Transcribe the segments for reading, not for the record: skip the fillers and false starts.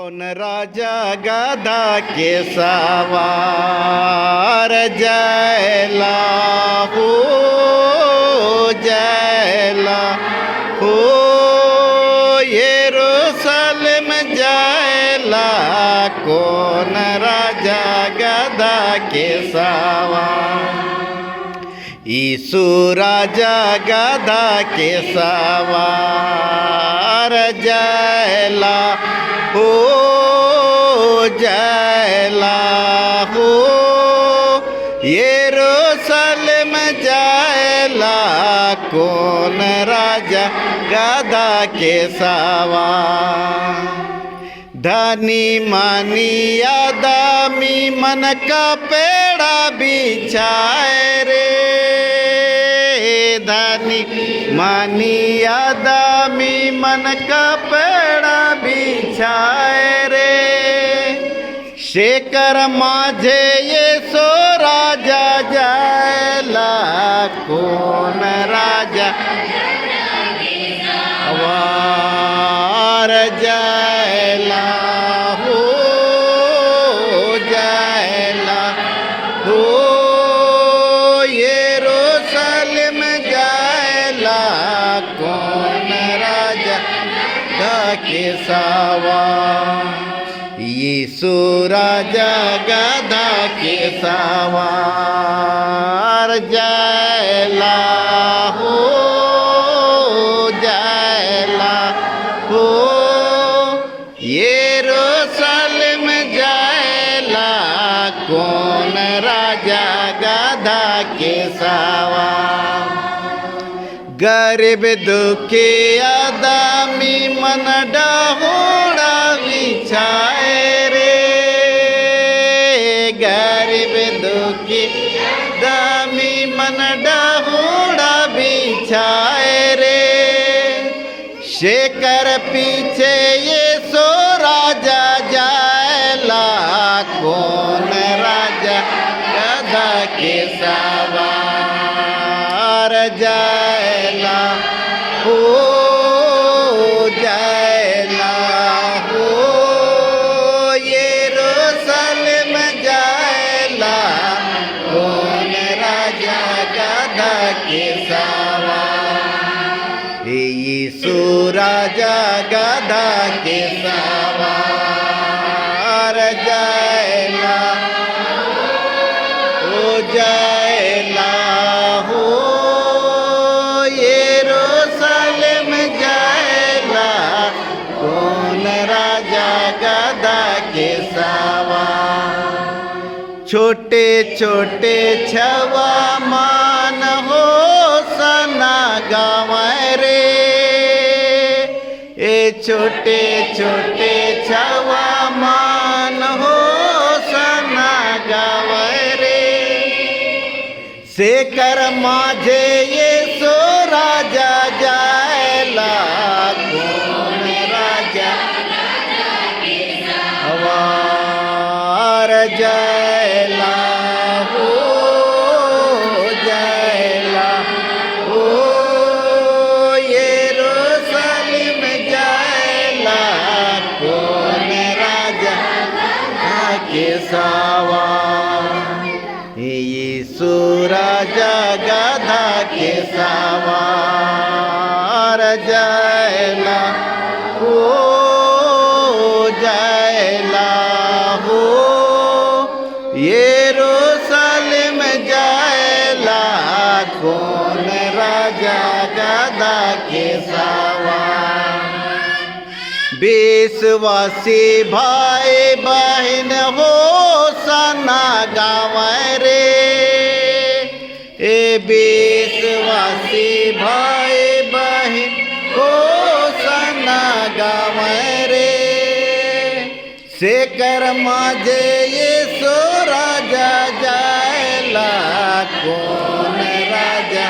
कौन राजा गधा के सवार जयला हो यरूशलेम जयला कौन राजा गधा के सवार यीशु राजा गधा के सवार जयला हो यरूशलेम जयला कौन राजा गधा के सवार धनी मानी आदमी मन का पेड़ा बिछाए रे धनी मानी आदमी मन का पेड़ा बिछाए रे शेखर माझे ये सो राजा जयला कौन राजा वार जयला हो यरूशलेम जयला कौन राजा के सवार यीशु राजा गधा के सवार जयला हो यरूशलेम जयला कौन राजा गधा के सवार गरीब दुखी आदमी मन डहोड़ा बिछाए रे गरीब दुखी आदमी मन डहोड़ा बिछाए रे शेखर पीछे ये सो राजा जयला कौन राजा गधा के सवार जयला हो यरूशलेम जयला कौन राजा गधा के सवार यीशु राजा गधा के सवार जयला हो यरूशलेम जयला कौन राजा गधा के सवार छोटे छोटे छवा मान हो सना गाँव रे ए छोटे छोटे छवा मान हो सना गाँव रे शेखर माझे ये सो राजा जयला कौन राजा वार जयला हो यरूशलेम जयला कौन राजा के सवार यीशु राजा गधा के सवार जयला हो यरूशलेम जयला कौन राजा गधा के सवार विश्वासी भाई बहन हो सना गाँव रे ए विश्वासी भाई बहन हो सना गाँव रे शेखर माझे ये सो राजा जयला कौन राजा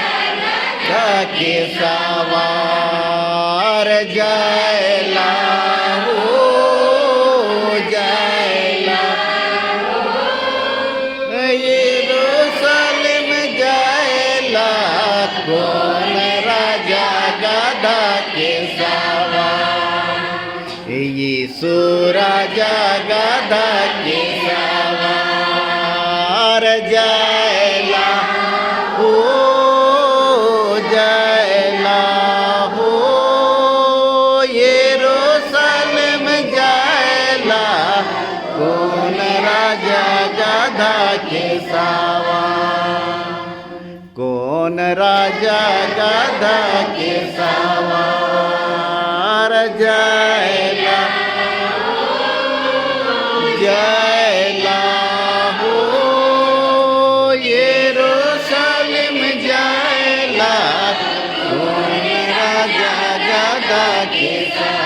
के सवार जयला हो यरूशलेम जयला कौन राजा गधा के सवार यीशु राजा गधा के सवार जायला हो जायला हो यरूशलेम जायला कौन राजा गधा के सवार कौन राजा गधा के सवार जायला जायला हो यरूशलेम जायला कौन राजा गधा के सवार